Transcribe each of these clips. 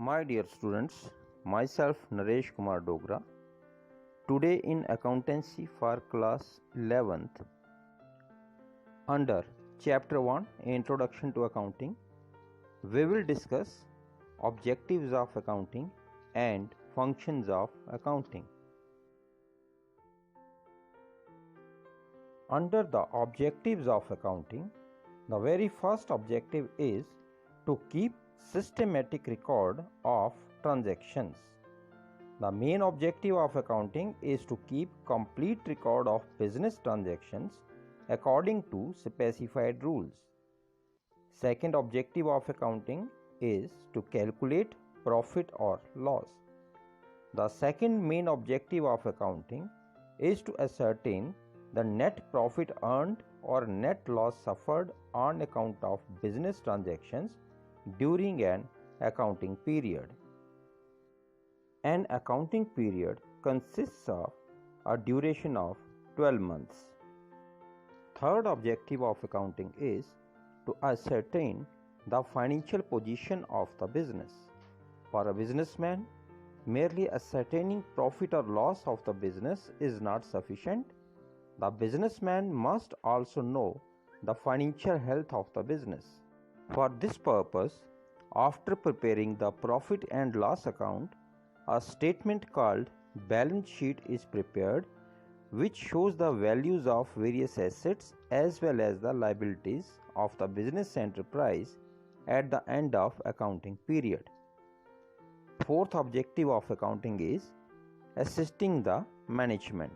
My dear students, myself Naresh Kumar Dogra. Today in Accountancy for class 11th, under Chapter 1 Introduction to Accounting, we will discuss objectives of accounting and functions of accounting. Under the objectives of accounting, the very first objective is to keep systematic record of transactions. The main objective of accounting is to keep complete record of business transactions according to specified rules. Second objective of accounting is to calculate profit or loss. The second main objective of accounting is to ascertain the net profit earned or net loss suffered on account of business transactions during an accounting period. An accounting period consists of a duration of 12 months. Third objective of accounting is to ascertain the financial position of the business. For a businessman, merely ascertaining profit or loss of the business is not sufficient. The businessman must also know the financial health of the business. For this purpose, after preparing the profit and loss account, a statement called balance sheet is prepared, which shows the values of various assets as well as the liabilities of the business enterprise at the end of accounting period. Fourth objective of accounting is assisting the management.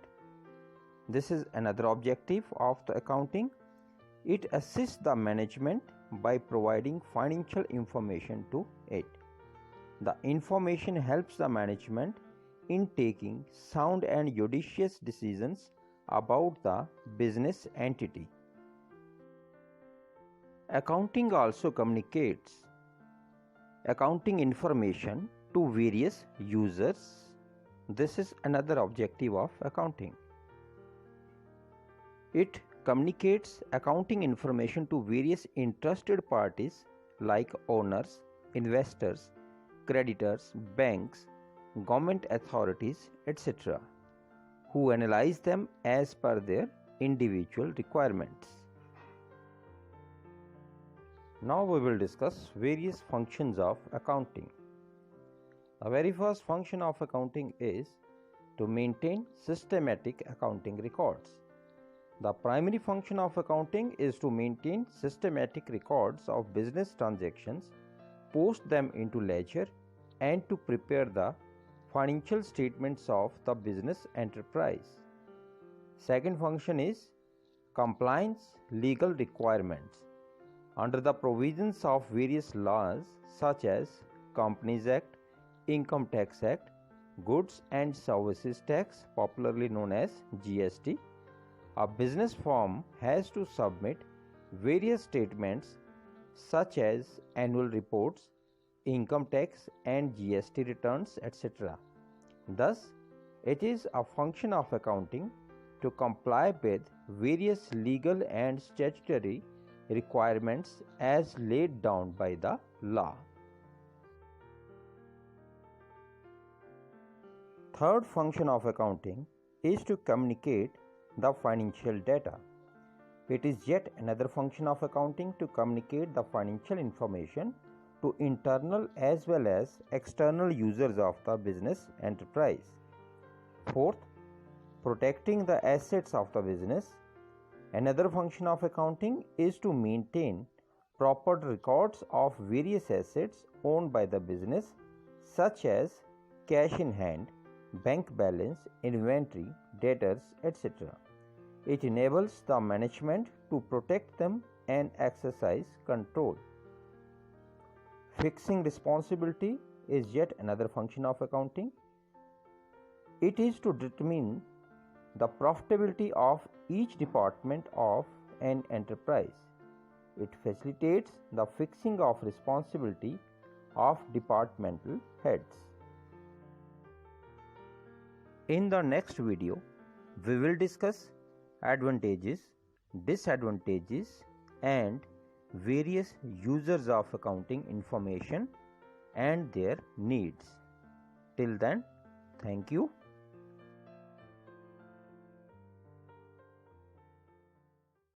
This is another objective of the accounting. It assists the management by providing financial information to it. The information helps the management in taking sound and judicious decisions about the business entity. Accounting also communicates accounting information to various users. This is another objective of accounting. It communicates accounting information to various interested parties like owners, investors, creditors, banks, government authorities, etc., who analyze them as per their individual requirements. Now we will discuss various functions of accounting. The very first function of accounting is to maintain systematic accounting records. The primary function of accounting is to maintain systematic records of business transactions, post them into ledger, and to prepare the financial statements of the business enterprise. Second function is compliance legal requirements. Under the provisions of various laws such as Companies Act, Income Tax Act, Goods and Services Tax, popularly known as GST, a business firm has to submit various statements such as annual reports, income tax and GST returns, etc. Thus, it is a function of accounting to comply with various legal and statutory requirements as laid down by the law. Third function of accounting is to communicate the financial data. It is yet another function of accounting to communicate the financial information to internal as well as external users of the business enterprise. Fourth, protecting the assets of the business. Another function of accounting is to maintain proper records of various assets owned by the business, such as cash in hand, bank balance, inventory, debtors, etc. It enables the management to protect them and exercise control. Fixing responsibility is yet another function of accounting. It is to determine the profitability of each department of an enterprise. It facilitates the fixing of responsibility of departmental heads. In the next video, we will discuss advantages, disadvantages, and various users of accounting information and their needs. Till then, thank you.